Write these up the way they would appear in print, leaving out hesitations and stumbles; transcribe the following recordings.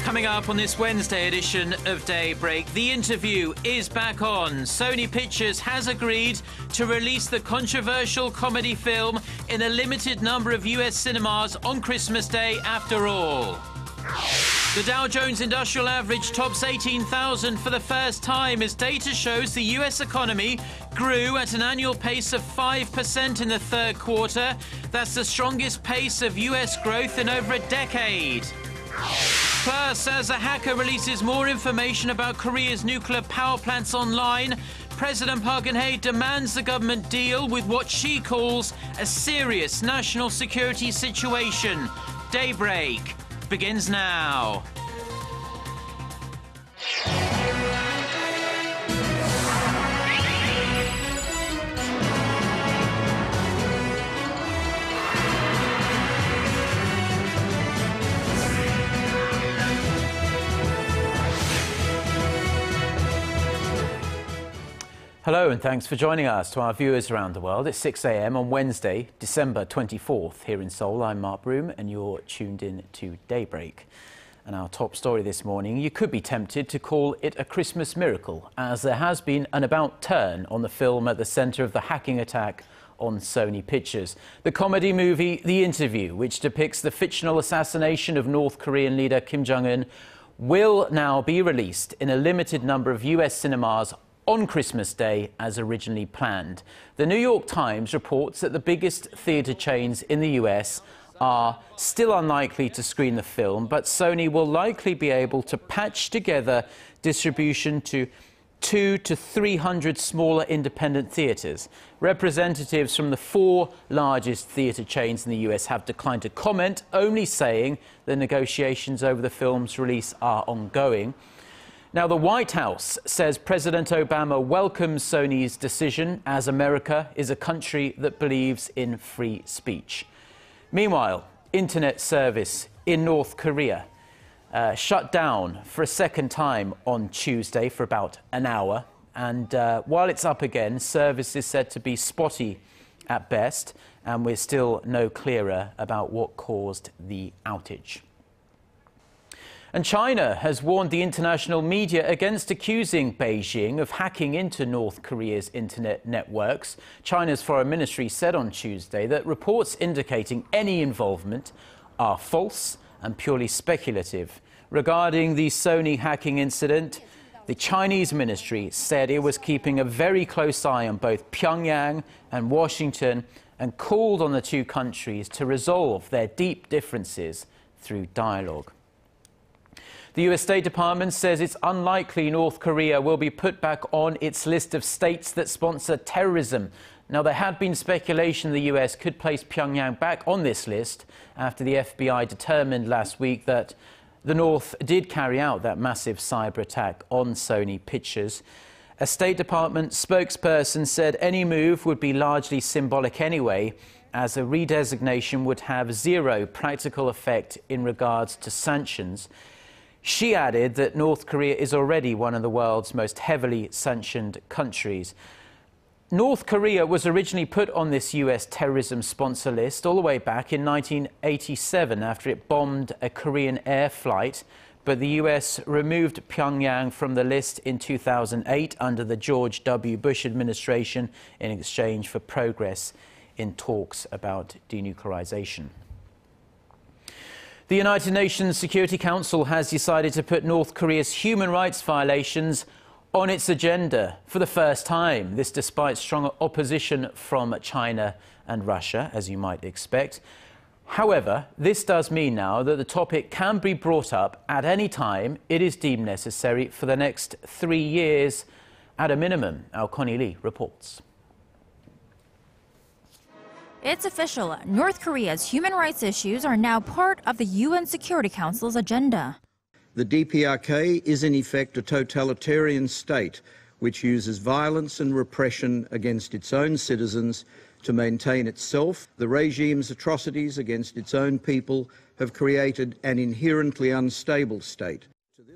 Coming up on this Wednesday edition of Daybreak, The Interview is back on. Sony Pictures has agreed to release the controversial comedy film in a limited number of US cinemas on Christmas Day after all. The Dow Jones Industrial Average tops 18,000 for the first time as data shows the US economy grew at an annual pace of 5% in the third quarter. That's the strongest pace of US growth in over a decade. Plus, as a hacker releases more information about Korea's nuclear power plants online, President Park Geun-hye demands the government deal with what she calls a serious national security situation. Daybreak begins now. Hello and thanks for joining us. To our viewers around the world, it's 6 a.m. on Wednesday, December 24th. Here in Seoul, I'm Mark Broom and you're tuned in to Daybreak. And our top story this morning, you could be tempted to call it a Christmas miracle, as there has been an about turn on the film at the centre of the hacking attack on Sony Pictures. The comedy movie The Interview, which depicts the fictional assassination of North Korean leader Kim Jong-un, will now be released in a limited number of US cinemas on Christmas Day as originally planned. The New York Times reports that the biggest theatre chains in the US are still unlikely to screen the film, but Sony will likely be able to patch together distribution to 200 to 300 smaller independent theatres. Representatives from the 4 largest theatre chains in the US have declined to comment, only saying the negotiations over the film's release are ongoing. Now, the White House says President Obama welcomes Sony's decision, as America is a country that believes in free speech. Meanwhile, internet service in North Korea shut down for a second time on Tuesday for about an hour. And while it's up again, service is said to be spotty at best, and we're still no clearer about what caused the outage. And China has warned the international media against accusing Beijing of hacking into North Korea's internet networks. China's foreign ministry said on Tuesday that reports indicating any involvement are false and purely speculative. Regarding the Sony hacking incident, the Chinese ministry said it was keeping a very close eye on both Pyongyang and Washington and called on the two countries to resolve their deep differences through dialogue. The US State Department says it's unlikely North Korea will be put back on its list of states that sponsor terrorism. Now, there had been speculation the US could place Pyongyang back on this list after the FBI determined last week that the North did carry out that massive cyber attack on Sony Pictures. A State Department spokesperson said any move would be largely symbolic anyway, as a redesignation would have zero practical effect in regards to sanctions. She added that North Korea is already one of the world's most heavily sanctioned countries. North Korea was originally put on this US terrorism sponsor list all the way back in 1987 after it bombed a Korean air flight, but the US removed Pyongyang from the list in 2008 under the George W. Bush administration in exchange for progress in talks about denuclearization. The United Nations Security Council has decided to put North Korea's human rights violations on its agenda for the first time. This despite strong opposition from China and Russia, as you might expect. However, this does mean now that the topic can be brought up at any time it is deemed necessary for the next 3 years at a minimum. Our Connie Lee reports. It's official. North Korea's human rights issues are now part of the UN Security Council's agenda. The DPRK is in effect a totalitarian state which uses violence and repression against its own citizens to maintain itself. The regime's atrocities against its own people have created an inherently unstable state.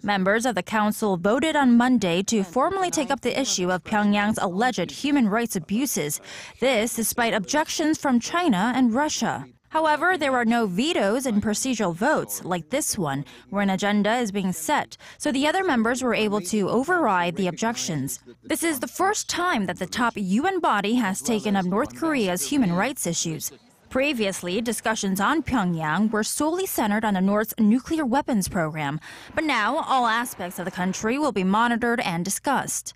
Members of the council voted on Monday to formally take up the issue of Pyongyang's alleged human rights abuses. This despite objections from China and Russia. However, there are no vetoes in procedural votes like this one, where an agenda is being set, so the other members were able to override the objections. This is the first time that the top UN body has taken up North Korea's human rights issues. Previously, discussions on Pyongyang were solely centered on the North's nuclear weapons program, but now all aspects of the country will be monitored and discussed.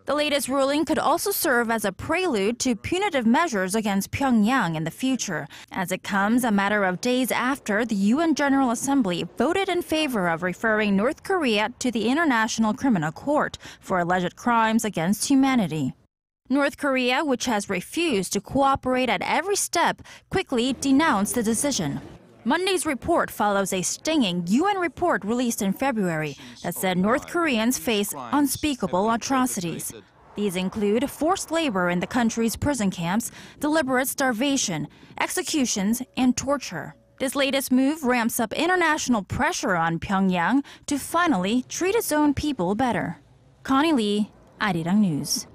The latest ruling could also serve as a prelude to punitive measures against Pyongyang in the future, as it comes a matter of days after the UN General Assembly voted in favor of referring North Korea to the International Criminal Court for alleged crimes against humanity. North Korea, which has refused to cooperate at every step, quickly denounced the decision. Monday's report follows a stinging UN report released in February that said North Koreans face unspeakable atrocities. These include forced labor in the country's prison camps, deliberate starvation, executions, and torture. This latest move ramps up international pressure on Pyongyang to finally treat its own people better. Connie Lee, Arirang News.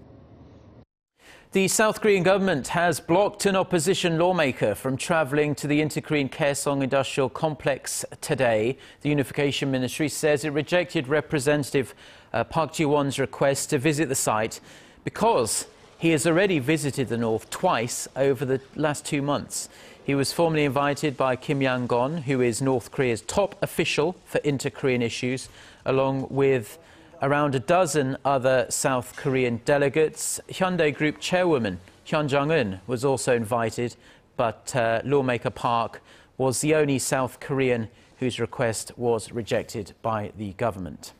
The South Korean government has blocked an opposition lawmaker from travelling to the inter-Korean Kaesong industrial complex today. The Unification Ministry says it rejected Representative Park Ji-won's request to visit the site because he has already visited the north twice over the last 2 months. He was formally invited by Kim Jong-un, who is North Korea's top official for inter-Korean issues, along with around a dozen other South Korean delegates. Hyundai Group chairwoman Kim Jong-un was also invited, but lawmaker Park was the only South Korean whose request was rejected by the government.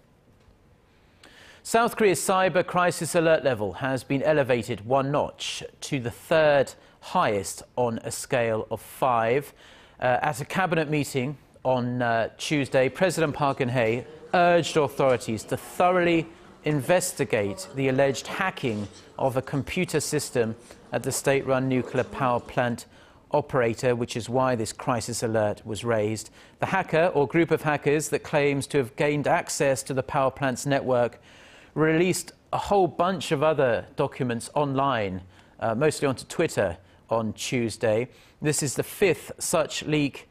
South Korea's cyber crisis alert level has been elevated 1 notch to the 3rd highest on a scale of 5. At a cabinet meeting on Tuesday, President Park Geun-hye urged authorities to thoroughly investigate the alleged hacking of a computer system at the state-run nuclear power plant operator, which is why this crisis alert was raised. The hacker, or group of hackers that claims to have gained access to the power plant's network, released a whole bunch of other documents online, mostly onto Twitter, on Tuesday. This is the 5th such leak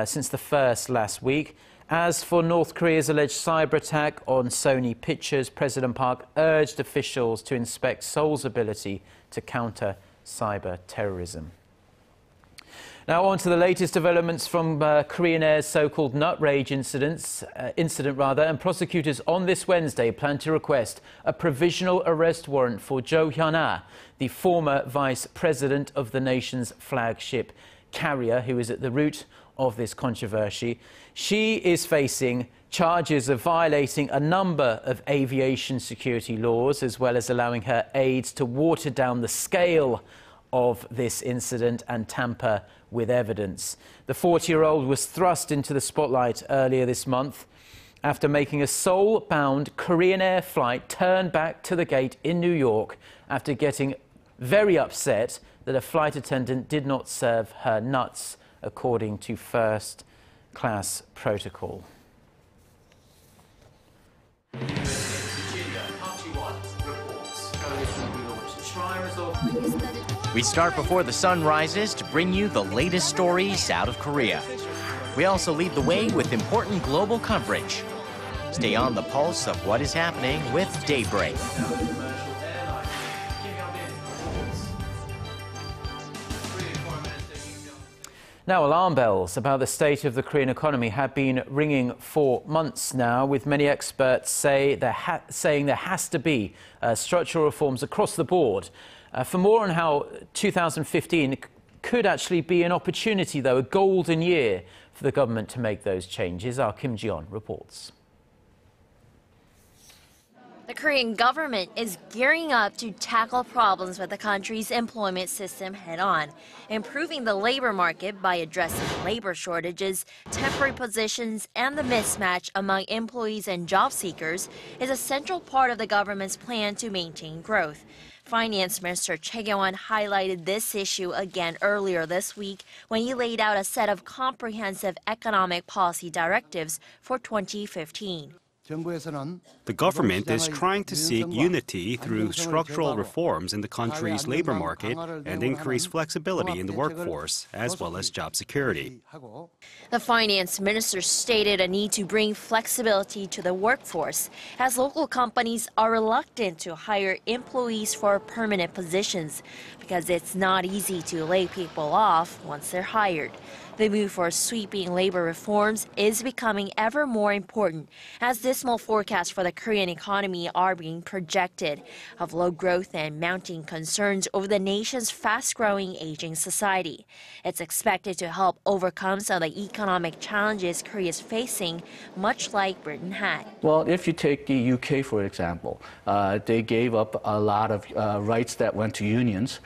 since the first last week. As for North Korea's alleged cyber attack on Sony Pictures, President Park urged officials to inspect Seoul's ability to counter cyber terrorism. Now on to the latest developments from Korean Air's so-called nut rage incident, and prosecutors on this Wednesday plan to request a provisional arrest warrant for Jo Hyun-ah, the former vice president of the nation's flagship carrier, who is at the root of this controversy. She is facing charges of violating a number of aviation security laws, as well as allowing her aides to water down the scale of this incident and tamper with evidence. The 40-year-old was thrust into the spotlight earlier this month after making a Seoul-bound Korean Air flight turn back to the gate in New York after getting very upset that a flight attendant did not serve her nuts, according to first-class protocol. We start before the sun rises to bring you the latest stories out of Korea. We also lead the way with important global coverage. Stay on the pulse of what is happening with Daybreak. Now, alarm bells about the state of the Korean economy have been ringing for months now, with many experts saying there has to be structural reforms across the board. For more on how 2015 could actually be an opportunity, though, a golden year for the government to make those changes, our Kim Ji-won reports. The Korean government is gearing up to tackle problems with the country's employment system head-on. Improving the labor market by addressing labor shortages, temporary positions, and the mismatch among employees and job seekers is a central part of the government's plan to maintain growth. Finance Minister Choi Kyung-won highlighted this issue again earlier this week when he laid out a set of comprehensive economic policy directives for 2015. The government is trying to seek unity through structural reforms in the country's labor market and increase flexibility in the workforce, as well as job security. The finance minister stated a need to bring flexibility to the workforce, as local companies are reluctant to hire employees for permanent positions because it's not easy to lay people off once they're hired. The move for sweeping labor reforms is becoming ever more important as dismal forecasts for the Korean economy are being projected of low growth and mounting concerns over the nation's fast-growing aging society. It's expected to help overcome some of the economic challenges Korea is facing, much like Britain had. Well, if you take the UK, for example, they gave up a lot of rights that went to unions.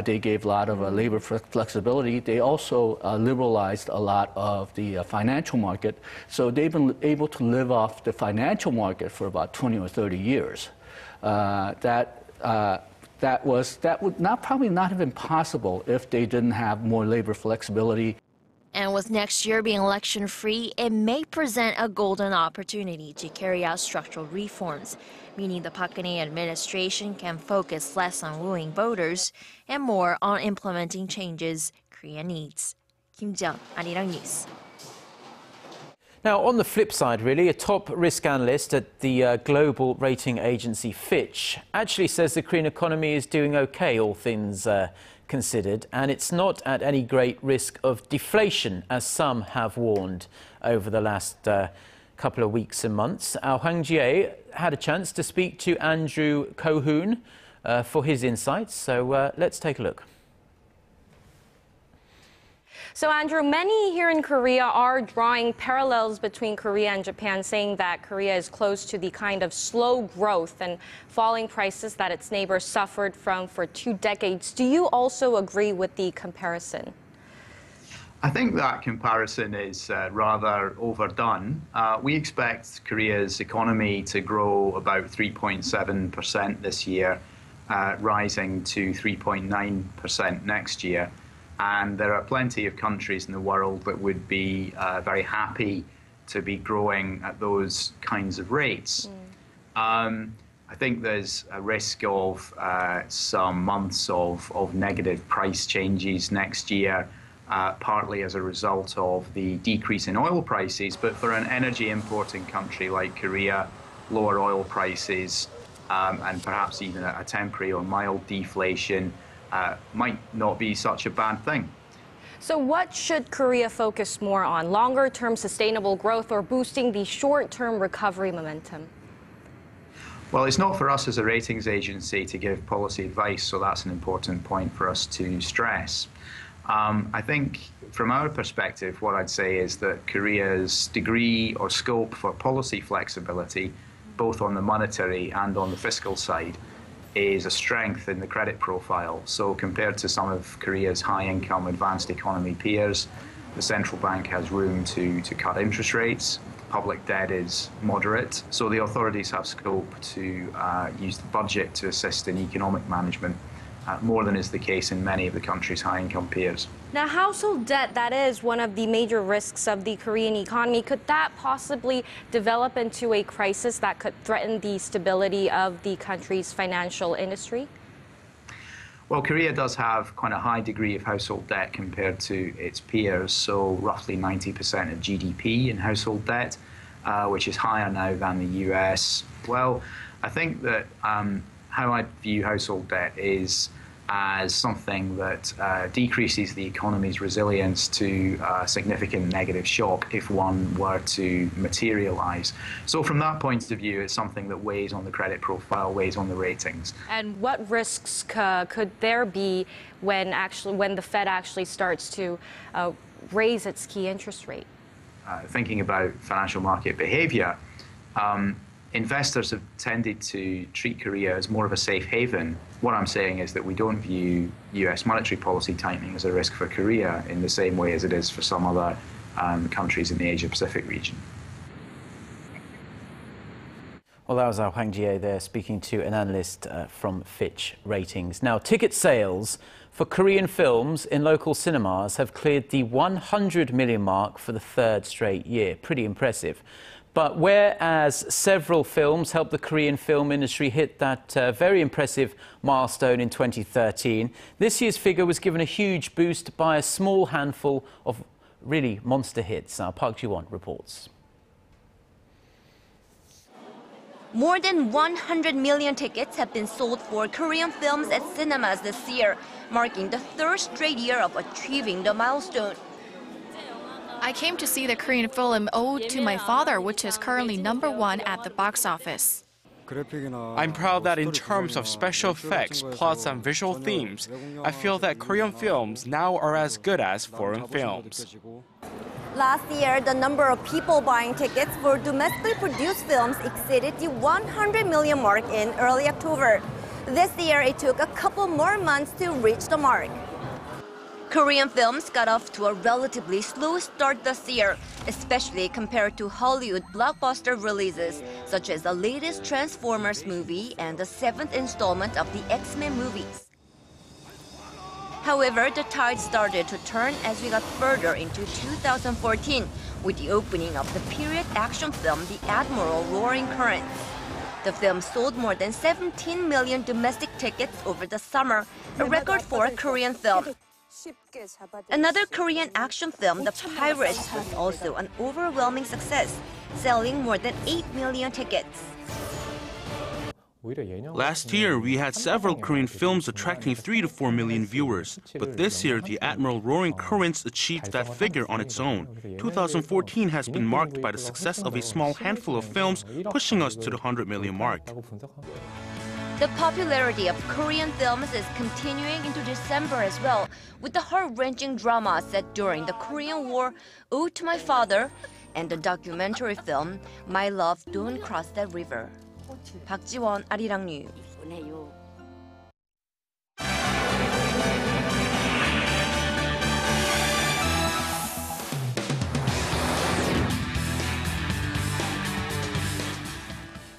They gave a lot of labor flexibility. They also liberalized a lot of the financial market, so they've been able to live off the financial market for about 20 or 30 years. That would probably not have been possible if they didn't have more labor flexibility. And with next year being election-free, it may present a golden opportunity to carry out structural reforms, meaning the Park Geun-hye administration can focus less on wooing voters and more on implementing changes Korea needs. Kim Jong-un, Arirang News. Now, on the flip side, really, a top risk analyst at the global rating agency Fitch actually says the Korean economy is doing okay, all things considered, and it's not at any great risk of deflation, as some have warned over the last couple of weeks and months. Our Hwang Jie had a chance to speak to Andrew Cohoon for his insights, so let's take a look. So, Andrew, many here in Korea are drawing parallels between Korea and Japan, saying that Korea is close to the kind of slow growth and falling prices that its neighbors suffered from for 2 decades. Do you also agree with the comparison? I think that comparison is rather overdone. We expect Korea's economy to grow about 3.7% this year, rising to 3.9% next year. And there are plenty of countries in the world that would be very happy to be growing at those kinds of rates. I think there's a risk of some months of negative price changes next year, partly as a result of the decrease in oil prices. But for an energy importing country like Korea, lower oil prices and perhaps even a temporary or mild deflation might not be such a bad thing. So what should Korea focus more on, longer-term sustainable growth or boosting the short-term recovery momentum? Well, it's not for us as a ratings agency to give policy advice, so that's an important point for us to stress. I think from our perspective, what I'd say is that Korea's degree or scope for policy flexibility, both on the monetary and on the fiscal side, is a strength in the credit profile. So compared to some of Korea's high-income advanced economy peers, the central bank has room to cut interest rates. Public debt is moderate. So the authorities have scope to use the budget to assist in economic management, more than is the case in many of the country's high-income peers. Now, household debt, that is one of the major risks of the Korean economy. Could that possibly develop into a crisis that could threaten the stability of the country's financial industry? Well, Korea does have quite a high degree of household debt compared to its peers, so roughly 90% of GDP in household debt, which is higher now than the US. Well, I think that how I view household debt is as something that decreases the economy's resilience to a significant negative shock if one were to materialize. So from that point of view, it's something that weighs on the credit profile, weighs on the ratings. And what risks could there be when the Fed actually starts to raise its key interest rate? Thinking about financial market behavior, investors have tended to treat Korea as more of a safe haven. What I'm saying is that we don't view US monetary policy tightening as a risk for Korea in the same way as it is for some other countries in the Asia-Pacific region. Well, that was our Hwang Jie there speaking to an analyst from Fitch Ratings. Now, ticket sales for Korean films in local cinemas have cleared the 100 million mark for the 3rd straight year. Pretty impressive. But whereas several films helped the Korean film industry hit that very impressive milestone in 2013, this year's figure was given a huge boost by a small handful of really monster hits. Park Ji-won reports. More than 100 million tickets have been sold for Korean films at cinemas this year, marking the third straight year of achieving the milestone. I came to see the Korean film Ode to My Father, which is currently #1 at the box office. I'm proud that in terms of special effects, plots, and visual themes, I feel that Korean films now are as good as foreign films. Last year, the number of people buying tickets for domestically produced films exceeded the 100 million mark in early October. This year, it took a couple more months to reach the mark. Korean films got off to a relatively slow start this year, especially compared to Hollywood blockbuster releases, such as the latest Transformers movie and the 7th installment of the X-Men movies. However, the tide started to turn as we got further into 2014, with the opening of the period action film The Admiral Roaring Currents. The film sold more than 17 million domestic tickets over the summer, a record for a Korean film. Another Korean action film, The Pirates, was also an overwhelming success, selling more than 8 million tickets. Last year, we had several Korean films attracting 3 to 4 million viewers. But this year, The Admiral Roaring Currents achieved that figure on its own. 2014 has been marked by the success of a small handful of films, pushing us to the 100 million mark. The popularity of Korean films is continuing into December as well, with the heart-wrenching drama set during the Korean War, Ode to My Father, and the documentary film, My Love, Don't Cross That River. Park Ji-won, Arirang News.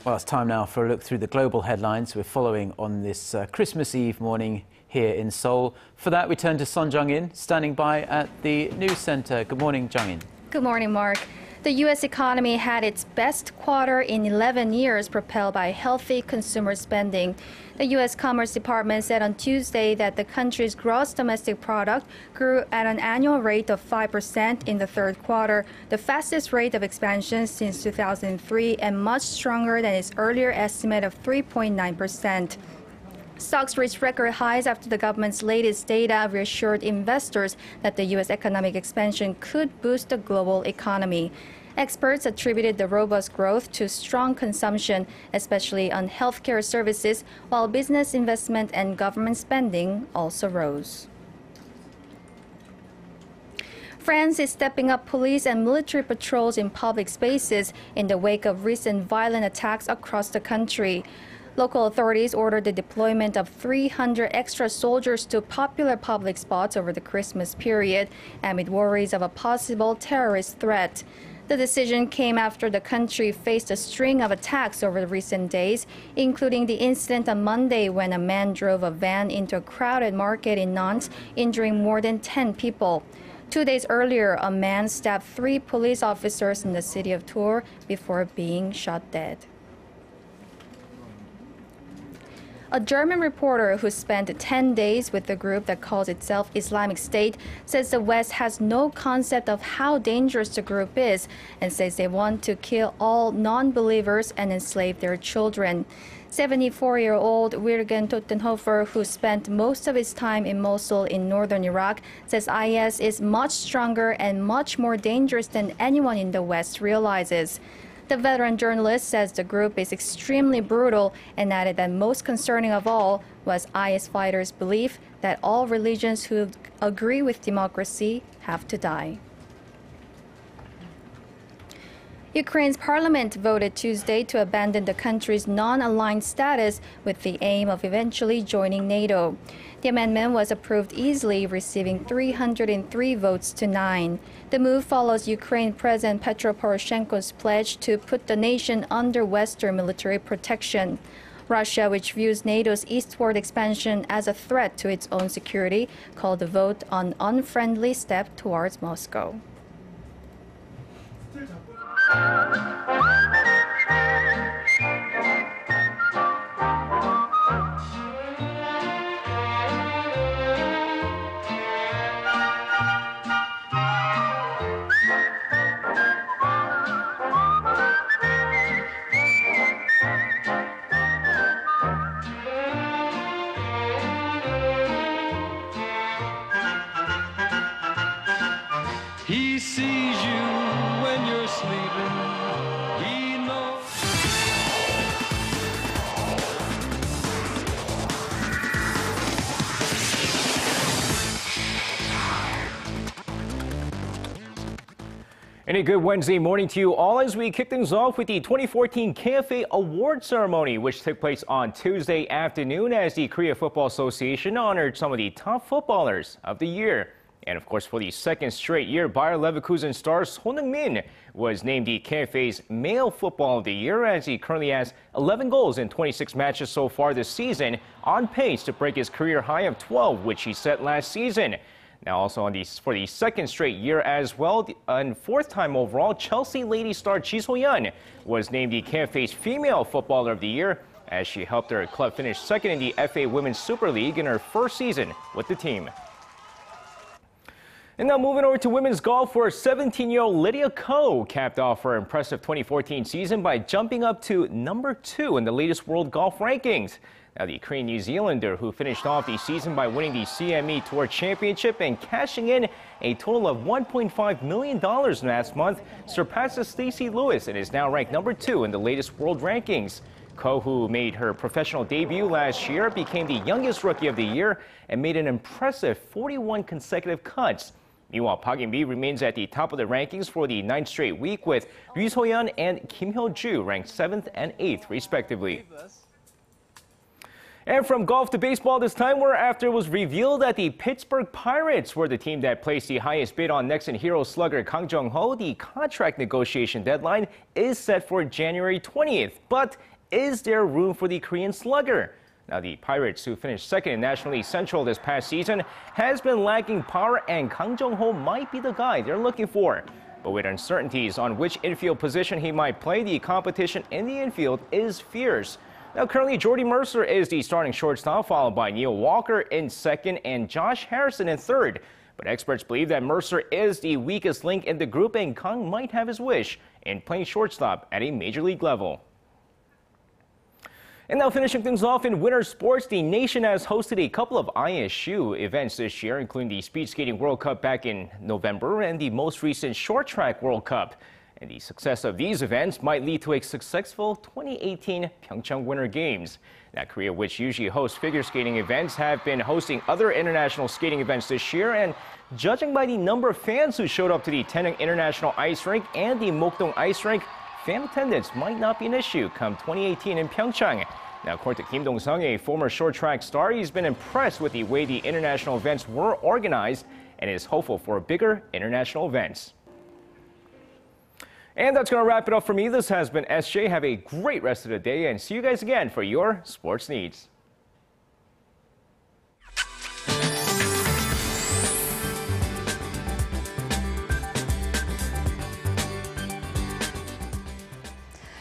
Well, it's time now for a look through the global headlines we're following on this Christmas Eve morning here in Seoul. For that, we turn to Son Jung-in, standing by at the news center. Good morning, Jung-in. Good morning, Mark. The U.S. economy had its best quarter in 11 years, propelled by healthy consumer spending. The U.S. Commerce Department said on Tuesday that the country's gross domestic product grew at an annual rate of 5% in the third quarter, the fastest rate of expansion since 2003 and much stronger than its earlier estimate of 3.9%. Stocks reached record highs after the government's latest data reassured investors that the U.S. economic expansion could boost the global economy. Experts attributed the robust growth to strong consumption, especially on healthcare services, while business investment and government spending also rose. France is stepping up police and military patrols in public spaces in the wake of recent violent attacks across the country. Local authorities ordered the deployment of 300 extra soldiers to popular public spots over the Christmas period amid worries of a possible terrorist threat. The decision came after the country faced a string of attacks over the recent days, including the incident on Monday when a man drove a van into a crowded market in Nantes, injuring more than 10 people. 2 days earlier, a man stabbed 3 police officers in the city of Tours before being shot dead. A German reporter who spent 10 days with the group that calls itself Islamic State says the West has no concept of how dangerous the group is and says they want to kill all non-believers and enslave their children. 74-year-old Wirgen Tottenhofer, who spent most of his time in Mosul in northern Iraq, says IS is much stronger and much more dangerous than anyone in the West realizes. The veteran journalist says the group is extremely brutal and added that most concerning of all was IS fighters' belief that all religions who agree with democracy have to die. Ukraine's parliament voted Tuesday to abandon the country's non-aligned status with the aim of eventually joining NATO. The amendment was approved easily, receiving 303 votes to 9. The move follows Ukraine President Petro Poroshenko's pledge to put the nation under Western military protection. Russia, which views NATO's eastward expansion as a threat to its own security, called the vote an unfriendly step towards Moscow. And a good Wednesday morning to you all as we kick things off with the 2014 KFA Award Ceremony, which took place on Tuesday afternoon as the Korea Football Association honored some of the top footballers of the year. And of course, for the second straight year, Bayer Leverkusen star Son Heung-min was named the KFA's Male Football of the Year as he currently has 11 goals in 26 matches so far this season, on pace to break his career high of 12, which he set last season. Now also for the second straight year as well, and fourth time overall, Chelsea lady star Ji So-yeon was named the KFA's Female Footballer of the Year as she helped her club finish second in the FA Women's Super League in her first season with the team. And now moving over to women's golf, where 17-year-old Lydia Ko capped off her impressive 2014 season by jumping up to number 2 in the latest world golf rankings. Now, the Korean New Zealander, who finished off the season by winning the CME Tour Championship and cashing in a total of $1.5 million last month, surpasses Stacey Lewis and is now ranked number 2 in the latest world rankings. Ko, who made her professional debut last year, became the youngest rookie of the year and made an impressive 41 consecutive cuts. Meanwhile, Park In-bi remains at the top of the rankings for the 9th straight week, with Ryu So-yeon and Kim Hyo-ju ranked 7th and 8th, respectively. And from golf to baseball this time, where after it was revealed that the Pittsburgh Pirates were the team that placed the highest bid on Nexen hero slugger Kang Jung-ho, the contract negotiation deadline is set for January 20th. But is there room for the Korean slugger? Now, the Pirates, who finished second in National League Central this past season, has been lacking power, and Kang Jung-ho might be the guy they're looking for. But with uncertainties on which infield position he might play, the competition in the infield is fierce. Now, currently, Jordy Mercer is the starting shortstop, followed by Neil Walker in second and Josh Harrison in third. But experts believe that Mercer is the weakest link in the group, and Kang might have his wish in playing shortstop at a major league level. And now finishing things off in winter sports, the nation has hosted a couple of ISU events this year, including the Speed Skating World Cup back in November and the most recent Short Track World Cup. And the success of these events might lead to a successful 2018 Pyeongchang Winter Games. Now, Korea, which usually hosts figure skating events, have been hosting other international skating events this year, and judging by the number of fans who showed up to the Taenong International Ice Rink and the Mokdong Ice Rink, fan attendance might not be an issue come 2018 in Pyeongchang. Now, according to Kim Dong-sung, a former short track star, he's been impressed with the way the international events were organized and is hopeful for bigger international events. And that's going to wrap it up for me. This has been SJ. Have a great rest of the day and see you guys again for your sports needs.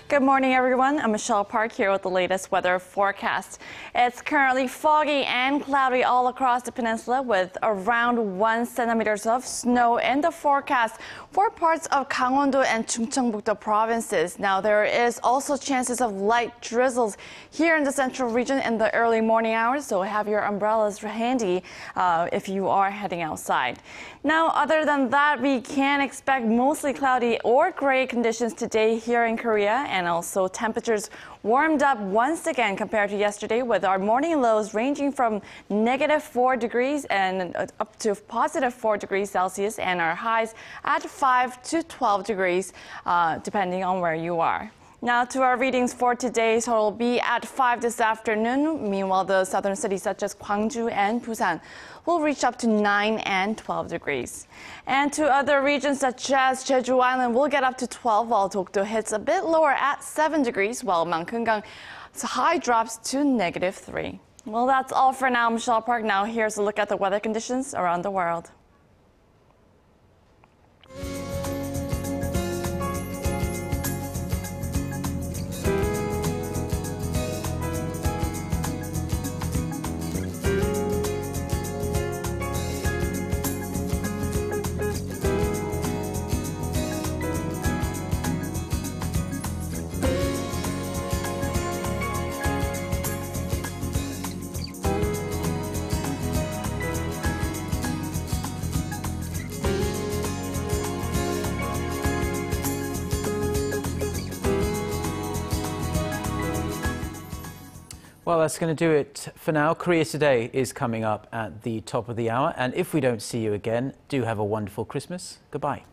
Good morning, everyone. I'm Michelle Park here with the latest weather forecast. It's currently foggy and cloudy all across the peninsula with around 1 centimeter of snow in the forecast for parts of Gangwon-do and Chungcheongbuk-do provinces. Now, there is also chances of light drizzles here in the central region in the early morning hours, so have your umbrellas handy if you are heading outside. Now, other than that, we can expect mostly cloudy or gray conditions today here in Korea, and also temperatures warmed up once again compared to yesterday, with our morning lows ranging from -4 degrees and up to +4 degrees Celsius, and our highs at 5 to 12 degrees, depending on where you are. Now to our readings for today, so it'll be at 5 this afternoon. Meanwhile, the southern cities such as Gwangju and Busan will reach up to 9 and 12 degrees. And to other regions such as Jeju Island will get up to 12, while Dokdo hits a bit lower at 7 degrees, while Mangkeungang's high drops to -3. Well, that's all for now. I'm Michelle Park. Now here's a look at the weather conditions around the world. Well, that's going to do it for now. Korea Today is coming up at the top of the hour. And if we don't see you again, do have a wonderful Christmas. Goodbye.